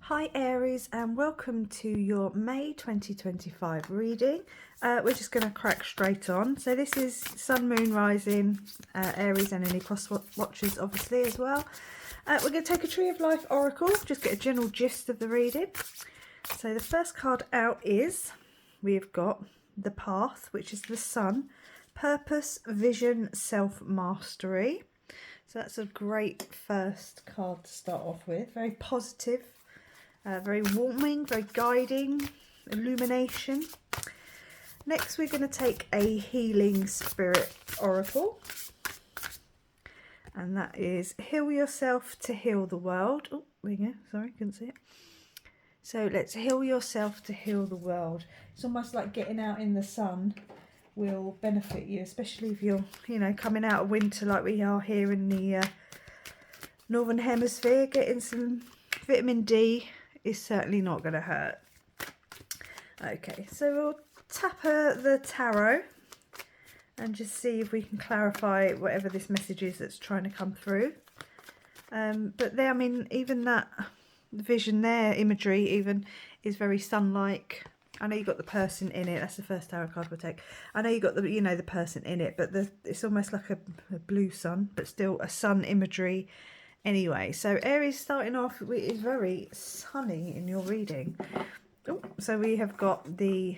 Hi Aries, and welcome to your May 2025 reading. We're just going to crack straight on. So this is Sun, Moon, Rising, Aries and any cross watchers obviously as well. We're going to take a Tree of Life Oracle, just get a general gist of the reading. So the first card out is, we've got the Path, which is the Sun, Purpose, Vision, Self-Mastery. So that's a great first card to start off with, very positive. Very warming, very guiding, illumination. Next we're going to take a Healing Spirit Oracle. And that is Heal Yourself to Heal the World. Oh, there you go. Sorry, couldn't see it. So let's heal yourself to heal the world. It's almost like getting out in the sun will benefit you, especially if you're, coming out of winter like we are here in the Northern Hemisphere. Getting some vitamin D is certainly not going to hurt. Okay, so we'll tap the tarot and just see if we can clarify whatever this message is that's trying to come through. But there, I mean, even that vision there, imagery even, is very sun-like. I know you've got the person in it. That's the first tarot card we'll take. I know you've got the, the person in it, but it's almost like a blue sun, but still a sun imagery. Anyway, so Aries starting off is very sunny in your reading. Oh, so we have got the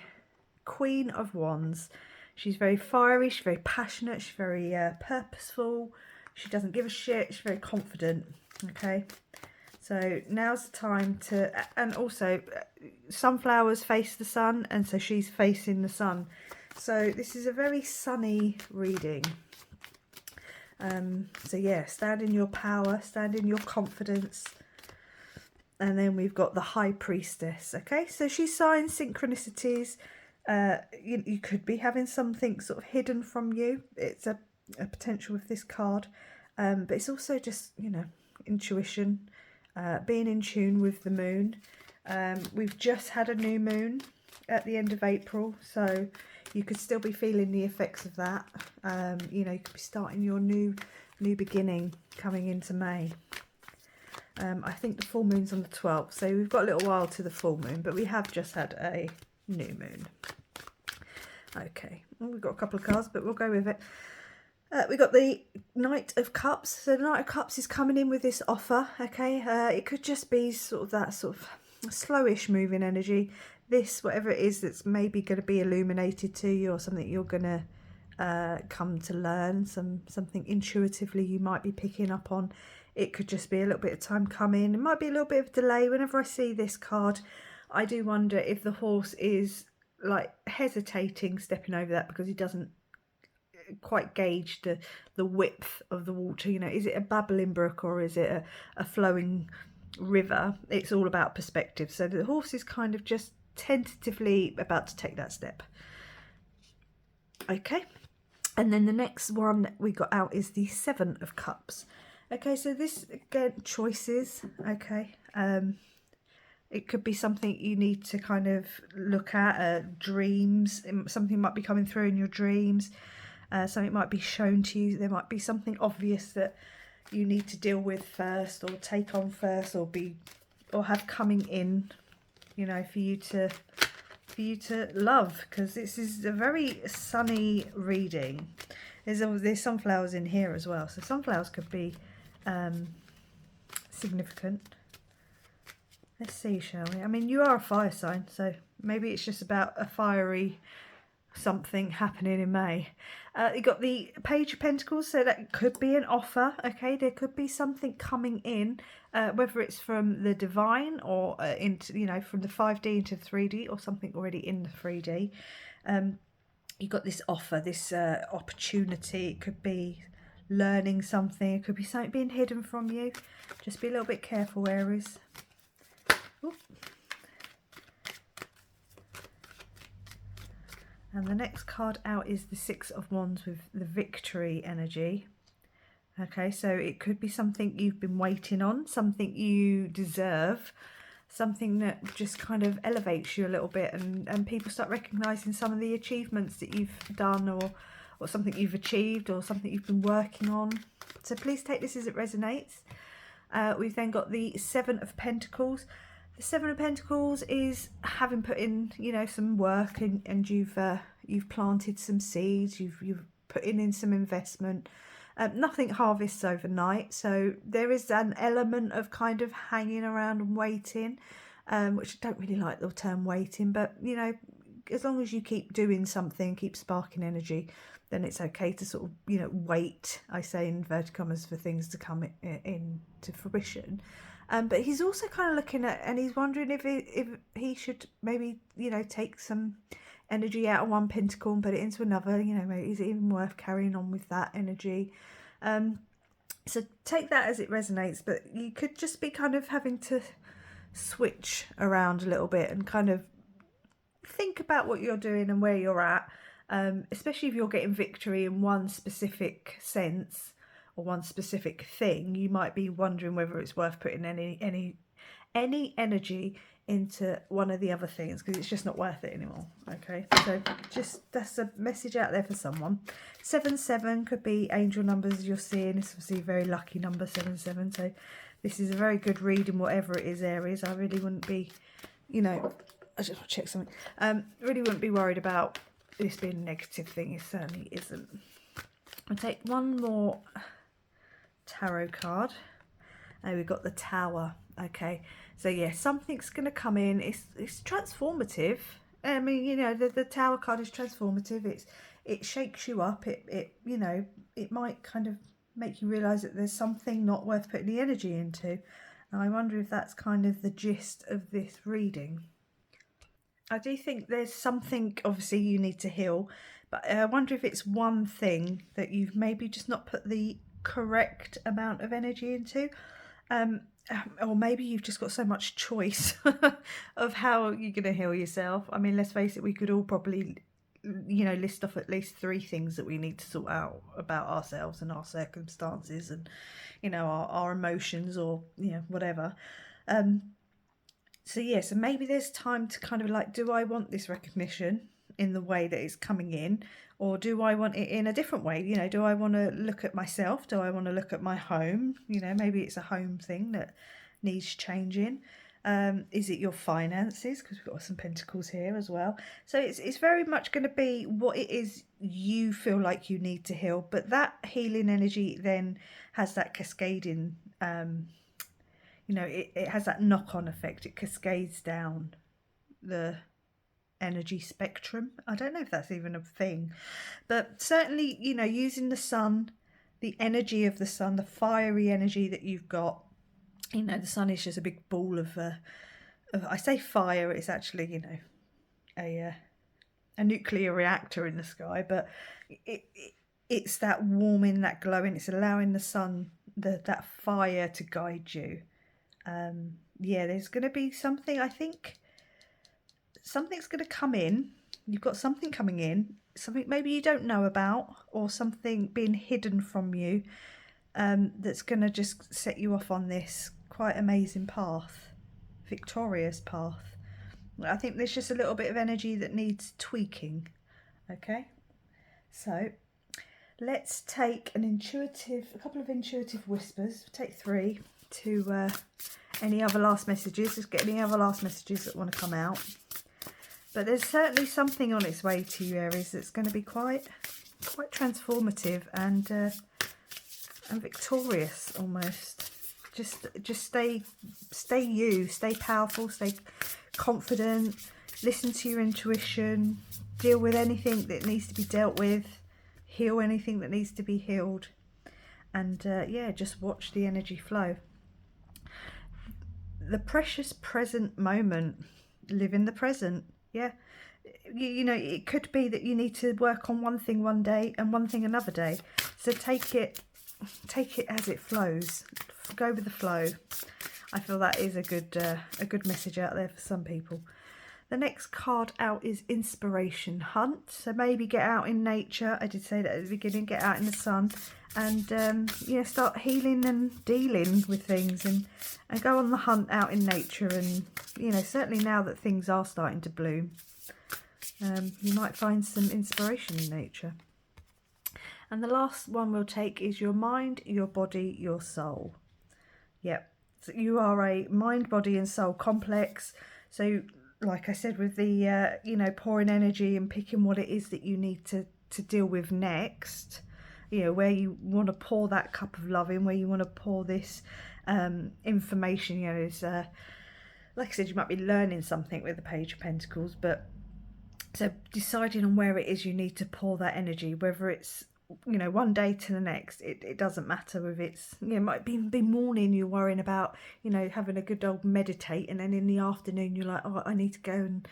Queen of Wands. She's very fiery, she's very passionate, she's very purposeful. She doesn't give a shit, she's very confident. Okay, so now's the time to, and also sunflowers face the sun, and so she's facing the sun. So this is a very sunny reading. So yeah, stand in your power, stand in your confidence. And then we've got the High Priestess. Okay, so she's signing synchronicities. You could be having something sort of hidden from you. It's a potential with this card. But it's also just, intuition, being in tune with the moon. We've just had a new moon at the end of April, so you could still be feeling the effects of that. You could be starting your new beginning coming into May. I think the full moon's on the 12th, so we've got a little while to the full moon, but we have just had a new moon. Okay, well, we've got a couple of cards, but we'll go with it. We got the Knight of Cups. So the Knight of Cups is coming in with this offer. Okay, it could just be sort of that sort of slowish moving energy. This, whatever it is that's maybe going to be illuminated to you, or something you're going to come to learn, something intuitively you might be picking up on. It could just be a little bit of time coming. It might be a little bit of delay. Whenever I see this card, I do wonder if the horse is like hesitating, stepping over that because he doesn't quite gauge the width of the water. Is it a babbling brook or is it a flowing river? It's all about perspective. So the horse is kind of just tentatively about to take that step. Okay, and then the next one that we got out is the Seven of Cups. Okay, so this again, choices. Okay, it could be something you need to kind of look at, dreams. Something might be coming through in your dreams. Something might be shown to you. There might be something obvious that you need to deal with first, or take on first, or have coming in, for you to love, because this is a very sunny reading. There's sunflowers in here as well, so sunflowers could be significant. Let's see, shall we? I mean, you are a fire sign, so maybe it's just about a fiery something happening in May. You got the Page of Pentacles, so that could be an offer. Okay, there could be something coming in, whether it's from the divine or into from the 5D into 3D, or something already in the 3D. You got this offer, this opportunity. It could be learning something. It could be something being hidden from you. Just be a little bit careful, Aries. Ooh. And the next card out is the Six of Wands with the Victory energy. Okay, so it could be something you've been waiting on, something you deserve, something that just kind of elevates you a little bit, and people start recognising some of the achievements that you've done, or something you've achieved, or something you've been working on. So please take this as it resonates. We've then got the Seven of Pentacles. The Seven of Pentacles is having put in, you know, some work, and you've planted some seeds, you've put in some investment. Nothing harvests overnight, so there is an element of kind of hanging around and waiting, which I don't really like the term waiting, but you know, as long as you keep doing something, keep sparking energy, then it's okay to sort of, you know, wait, I say in inverted commas, for things to come in to fruition. But he's also kind of looking at, and he's wondering if he should maybe, you know, take some energy out of one pentacle and put it into another. You know, maybe is it even worth carrying on with that energy? So take that as it resonates, but you could just be kind of having to switch around a little bit and kind of think about what you're doing and where you're at, especially if you're getting victory in one specific sense or one specific thing. You might be wondering whether it's worth putting any energy into one of the other things, because it's just not worth it anymore. Okay, so just that's a message out there for someone. 7-7 could be angel numbers you're seeing. It's obviously a very lucky number, 7-7. So this is a very good reading, whatever it is, Aries. I really wouldn't be, you know, I just want to check something. Really wouldn't be worried about this being a negative thing. It certainly isn't. I'll take one more tarot card. And we've got the Tower. Okay, so yeah, something's going to come in. It's transformative. I mean, you know, the Tower card is transformative. It shakes you up. It you know, it might kind of make you realise that there's something not worth putting the energy into. And I wonder if that's kind of the gist of this reading. I do think there's something, obviously, you need to heal, but I wonder if it's one thing that you've maybe just not put the correct amount of energy into. Or maybe you've just got so much choice of how you're going to heal yourself. I mean, let's face it, we could all probably, you know, list off at least 3 things that we need to sort out about ourselves and our circumstances and, you know, our emotions, or, you know, whatever. So yeah, so maybe there's time to kind of like, do I want this recognition in the way that it's coming in, or do I want it in a different way? You know, do I want to look at myself? Do I want to look at my home? You know, maybe it's a home thing that needs changing. Is it your finances? Because we've got some pentacles here as well. So it's very much going to be what it is you feel like you need to heal. But that healing energy then has that cascading, you know, it has that knock-on effect. It cascades down the energy spectrum. I don't know if that's even a thing, but certainly, you know, using the sun, the energy of the sun, the fiery energy that you've got. You know, the sun is just a big ball of I say fire, it's actually, you know, a nuclear reactor in the sky, but it's that warming, that glowing. It's allowing the sun, that fire to guide you. Yeah, there's going to be something, I think something's going to come in. You've got something coming in, something maybe you don't know about, or something being hidden from you, that's going to just set you off on this quite amazing path, victorious path. I think there's just a little bit of energy that needs tweaking. Okay, so let's take a couple of intuitive whispers. Take 3 to any other last messages. Just get any other last messages that want to come out. But there's certainly something on its way to you, Aries, that's going to be quite transformative and victorious almost. Just stay you, stay powerful, stay confident, listen to your intuition, deal with anything that needs to be dealt with, heal anything that needs to be healed, and yeah, just watch the energy flow. The precious present moment, live in the present. Yeah, you know, it could be that you need to work on one thing one day and one thing another day, so take it as it flows. Go with the flow. I feel that is a good message out there for some people. The next card out is Inspiration Hunt. So maybe get out in nature. I did say that at the beginning. Get out in the sun and you know, start healing and dealing with things, and go on the hunt out in nature. And you know, certainly now that things are starting to bloom, you might find some inspiration in nature. And the last one we'll take is your mind, your body, your soul. Yep. you are a mind, body and soul complex. So like I said, with the you know, pouring energy and picking what it is that you need to deal with next, you know, where you want to pour that cup of love in, where you want to pour this information, you know, is like I said, you might be learning something with the Page of Pentacles, but so deciding on where it is you need to pour that energy, whether it's, you know, one day to the next, it doesn't matter if it's, you know, it might be morning you're worrying about, you know, having a good old meditate, and then in the afternoon you're like, oh, I need to go and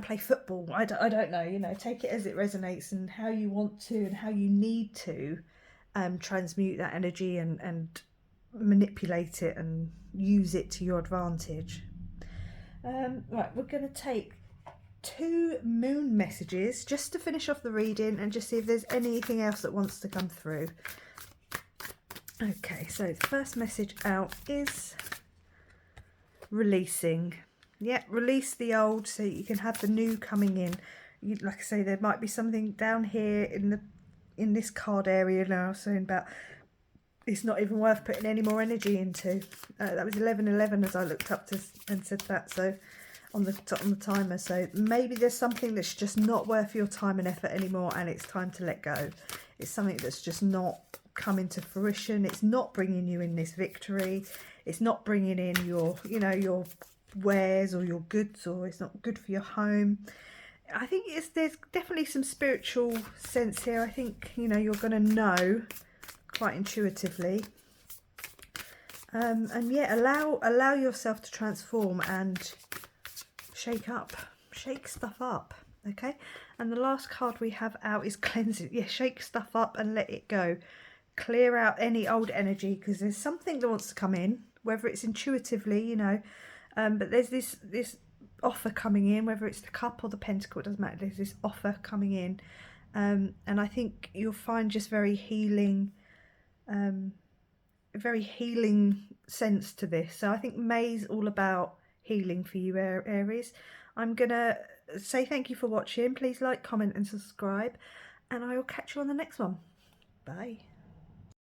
play football. I don't know, you know, take it as it resonates and how you want to and how you need to transmute that energy and manipulate it and use it to your advantage. Right, we're going to take 2 moon messages just to finish off the reading and just see if there's anything else that wants to come through. Okay, so the first message out is releasing. Yeah, release the old so you can have the new coming in. Like I say, there might be something down here in this card area now saying about it's not even worth putting any more energy into. That was 11:11 as I looked up to and said that. So on the timer, so maybe there's something that's just not worth your time and effort anymore, and it's time to let go. It's something that's just not coming to fruition. It's not bringing you in this victory. It's not bringing in your, you know, your wares or your goods, or it's not good for your home. I think there's definitely some spiritual sense here. I think, you know, you're going to know quite intuitively. And yeah, allow yourself to transform and shake stuff up. Okay, and the last card we have out is cleansing. Yeah, shake stuff up and let it go. Clear out any old energy, because there's something that wants to come in, whether it's intuitively, you know, but there's this offer coming in, whether it's the cup or the pentacle, it doesn't matter. There's this offer coming in, and I think you'll find just very healing sense to this. So I think May's all about healing for you, Aries. I'm gonna say thank you for watching. Please like, comment and subscribe, and I will catch you on the next one. Bye.